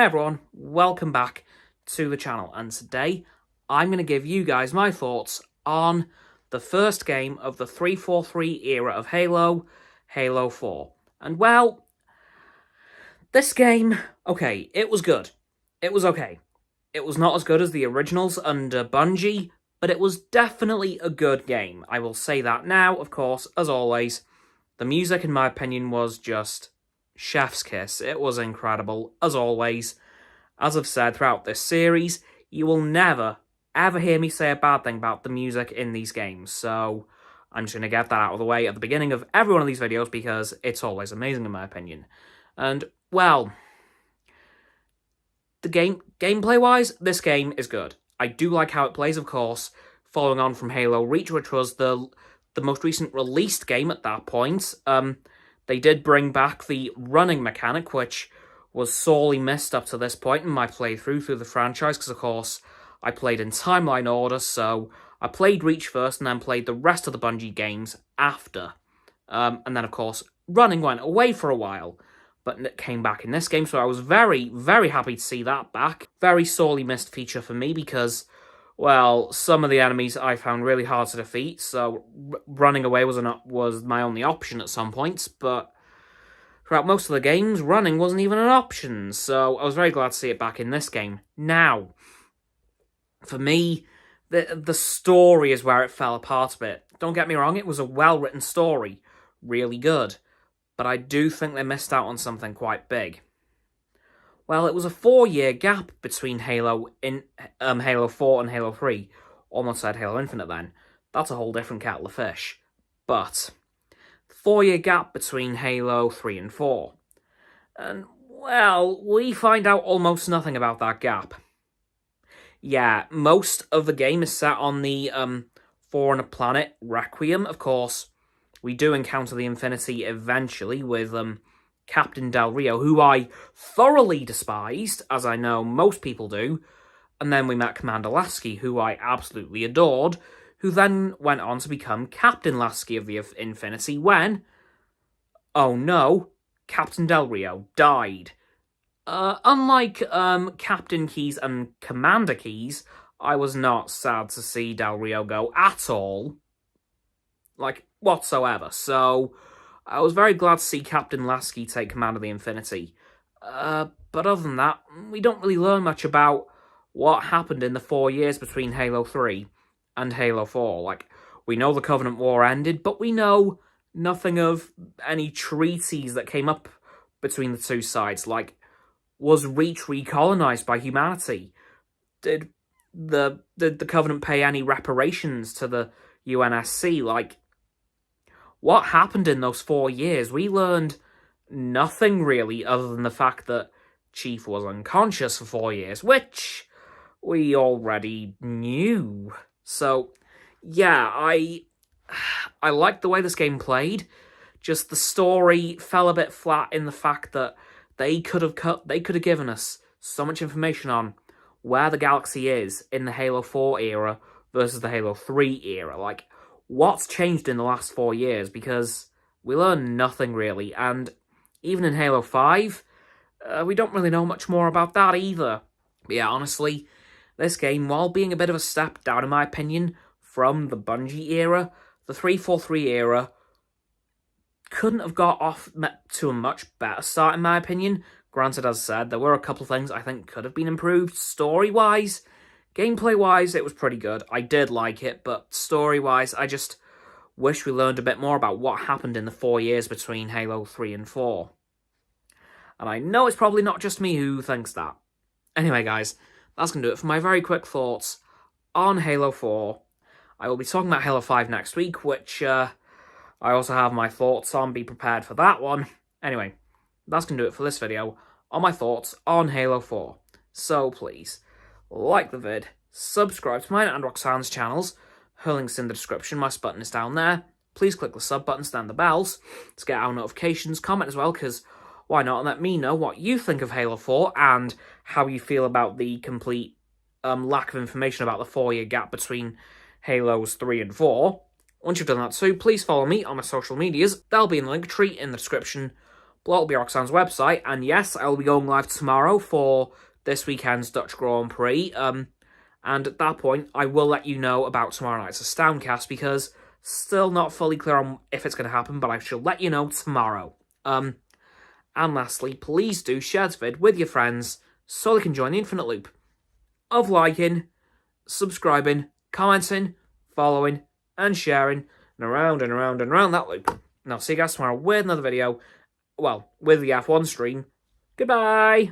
Hey everyone, welcome back to the channel, and today I'm going to give you guys my thoughts on the first game of the 343 era of Halo, Halo 4. And well, this game, okay, it was good. It was okay. It was not as good as the originals under Bungie, but it was definitely a good game. I will say that now, of course, as always. The music, in my opinion, was just chef's kiss. It was incredible, as always. As I've said throughout this series, you will never, ever hear me say a bad thing about the music in these games, so I'm just going to get that out of the way at the beginning of every one of these videos because it's always amazing in my opinion. And, well, gameplay-wise, this game is good. I do like how it plays, of course, following on from Halo Reach, which was the most recent released game at that point. They did bring back the running mechanic, which was sorely missed up to this point in my playthrough through the franchise, because, of course, I played in timeline order, so I played Reach first and then played the rest of the Bungie games after. And then, of course, running went away for a while, but it came back in this game, so I was very, very happy to see that back. Very sorely missed feature for me because, well, some of the enemies I found really hard to defeat, so running away was my only option at some points, but throughout most of the games, running wasn't even an option, so I was very glad to see it back in this game. Now, for me, the story is where it fell apart a bit. Don't get me wrong, it was a well-written story, really good, but I do think they missed out on something quite big. Well, it was a 4-year gap between Halo 4 and Halo 3. Almost said Halo Infinite then. That's a whole different kettle of fish. But 4-year gap between Halo 3 and 4. And, well, we find out almost nothing about that gap. Yeah, most of the game is set on the Foreigner planet Requiem. Of course, we do encounter the Infinity eventually with Captain Del Rio, who I thoroughly despised, as I know most people do, and then we met Commander Lasky, who I absolutely adored, who then went on to become Captain Lasky of the Infinity when, oh no, Captain Del Rio died. Unlike Captain Keyes and Commander Keyes, I was not sad to see Del Rio go at all, like, whatsoever, so I was very glad to see Captain Lasky take command of the Infinity. But other than that, we don't really learn much about what happened in the 4 years between Halo 3 and Halo 4. Like, we know the Covenant War ended, but we know nothing of any treaties that came up between the two sides. Like, was Reach recolonized by humanity? Did the Covenant pay any reparations to the UNSC? Like, what happened in those 4 years? We learned nothing really other than the fact that Chief was unconscious for 4 years, which we already knew. So, yeah, I liked the way this game played. Just the story fell a bit flat in the fact that they could have given us so much information on where the galaxy is in the Halo 4 era versus the Halo 3 era. Like, what's changed in the last 4 years, because we learned nothing really, and even in Halo 5, we don't really know much more about that either. But yeah, honestly, this game, while being a bit of a step down in my opinion from the Bungie era, the 343 era couldn't have got off to a much better start in my opinion. Granted, as I said, there were a couple of things I think could have been improved story-wise. Gameplay-wise, it was pretty good. I did like it, but story-wise, I just wish we learned a bit more about what happened in the 4 years between Halo 3 and 4. And I know it's probably not just me who thinks that. Anyway, guys, that's going to do it for my very quick thoughts on Halo 4. I will be talking about Halo 5 next week, which I also have my thoughts on. Be prepared for that one. Anyway, that's going to do it for this video on my thoughts on Halo 4. So, please, like the vid, subscribe to mine and Roxanne's channels. Her link's in the description, my button is down there. Please click the sub button, stand the bells to get our notifications. Comment as well, because why not? And let me know what you think of Halo 4 and how you feel about the complete lack of information about the 4-year gap between Halos 3 and 4. Once you've done that too, please follow me on my social medias. They'll be in the link tree in the description but that'll be Roxanne's website. And yes, I will be going live tomorrow for this weekend's Dutch Grand Prix. And at that point, I will let you know about tomorrow night's Astoundcast, because still not fully clear on if it's going to happen, but I shall let you know tomorrow. And lastly, please do share this vid with your friends so they can join the infinite loop of liking, subscribing, commenting, following, and sharing, and around and around and around that loop. And I'll see you guys tomorrow with another video, well, with the F1 stream. Goodbye!